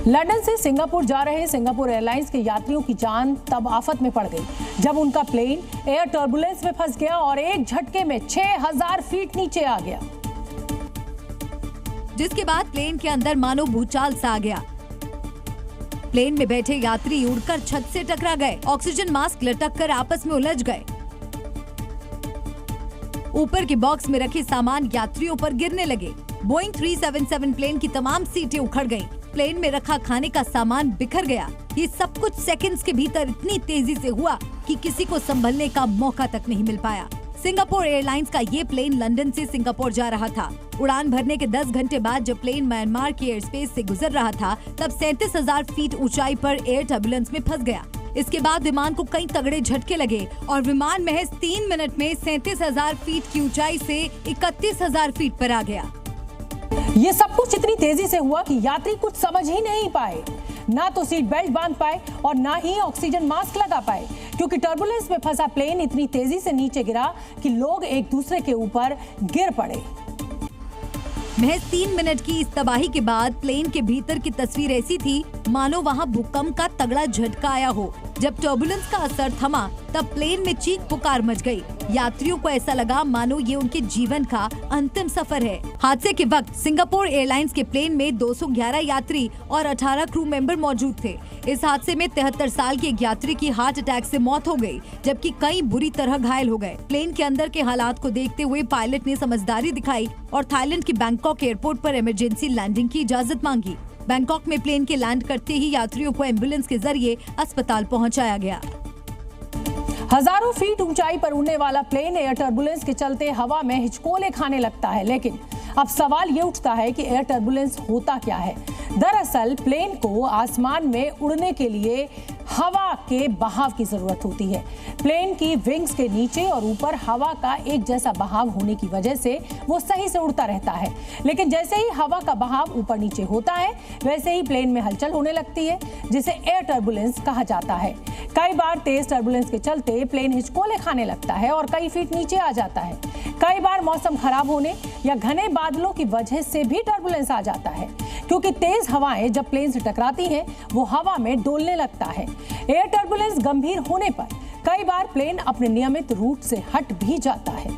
London से Singapore जा रहे सिंगापुर एयरलाइंस के यात्रियों की जान तब आफत में पड़ गई जब उनका प्लेन एयर टर्बुलेंस में फंस गया और एक झटके में 6000 फीट नीचे आ गया, जिसके बाद प्लेन के अंदर मानो भूचाल सा आ गया। प्लेन में बैठे यात्री उड़कर छत से टकरा गए, ऑक्सीजन मास्क लटक कर आपस में उलझ गए। ऊपर के बॉक्स में रखे सामान यात्रियों पर गिरने लगे। बोइंग 377 प्लेन की तमाम सीटें उखड़ गईं। प्लेन में रखा खाने का सामान बिखर गया। ये सब कुछ सेकंड्स के भीतर इतनी तेजी से हुआ कि किसी को संभलने का मौका तक नहीं मिल पाया। सिंगापुर एयरलाइंस का ये प्लेन लंदन से सिंगापुर जा रहा था। उड़ान भरने के 10 घंटे बाद जब प्लेन म्यांमार के एयर स्पेस से गुजर रहा था, तब 37,000 फीट ऊंचाई पर एयर टर्बुलेंस में फंस गया। इसके बाद विमान को कई तगड़े झटके लगे और विमान महज 3 मिनट में 37,000 फीट की ऊंचाई से 31,000 फीट पर आ गया। ये सब कुछ इतनी तेजी से हुआ कि यात्री कुछ समझ ही नहीं पाए, ना तो सीट बेल्ट बांध पाए और ना ही ऑक्सीजन मास्क लगा पाए, क्योंकि टर्बुलेंस में फंसा प्लेन इतनी तेजी से नीचे गिरा कि लोग एक दूसरे के ऊपर गिर पड़े। महज 3 मिनट की इस तबाही के बाद प्लेन के भीतर की तस्वीर ऐसी थी मानो वहां भूकंप का तगड़ा झटका आया हो। जब टर्बुलेंस का असर थमा, तब प्लेन में चीख पुकार मच गई। यात्रियों को ऐसा लगा मानो ये उनके जीवन का अंतिम सफर है। हादसे के वक्त सिंगापुर एयरलाइंस के प्लेन में 211 यात्री और 18 क्रू मेंबर मौजूद थे। इस हादसे में 73 साल के एक यात्री की हार्ट अटैक से मौत हो गई, जबकि कई बुरी तरह घायल हो गए। प्लेन के अंदर के हालात को देखते हुए पायलट ने समझदारी दिखाई और थाईलैंड के बैंकॉक एयरपोर्ट पर इमरजेंसी लैंडिंग की इजाजत मांगी। बैंकॉक में प्लेन के लैंड करते ही यात्रियों को एम्बुलेंस के जरिए अस्पताल पहुंचाया गया। हजारों फीट ऊंचाई पर उड़ने वाला प्लेन एयर टर्बुलेंस के चलते हवा में हिचकोले खाने लगता है, लेकिन अब सवाल ये उठता है कि एयर टर्बुलेंस होता क्या है। दरअसल प्लेन को आसमान में उड़ने के लिए हवा के बहाव की जरूरत होती है। प्लेन की विंग्स के नीचे और ऊपर हवा का एक जैसा बहाव होने की वजह से वो सही से उड़ता रहता है, लेकिन जैसे ही हवा का बहाव ऊपर नीचे होता है, वैसे ही प्लेन में हलचल होने लगती है, जिसे एयर टर्बुलेंस कहा जाता है। कई बार तेज टर्बुलेंस के चलते प्लेन हिचकोले खाने लगता है और कई फीट नीचे आ जाता है। कई बार मौसम खराब होने या घने बादलों की वजह से भी टर्बुलेंस आ जाता है, क्योंकि तेज हवाएं जब प्लेन से टकराती हैं, वो हवा में डोलने लगता है। एयर टर्बुलेंस गंभीर होने पर कई बार प्लेन अपने नियमित रूट से हट भी जाता है।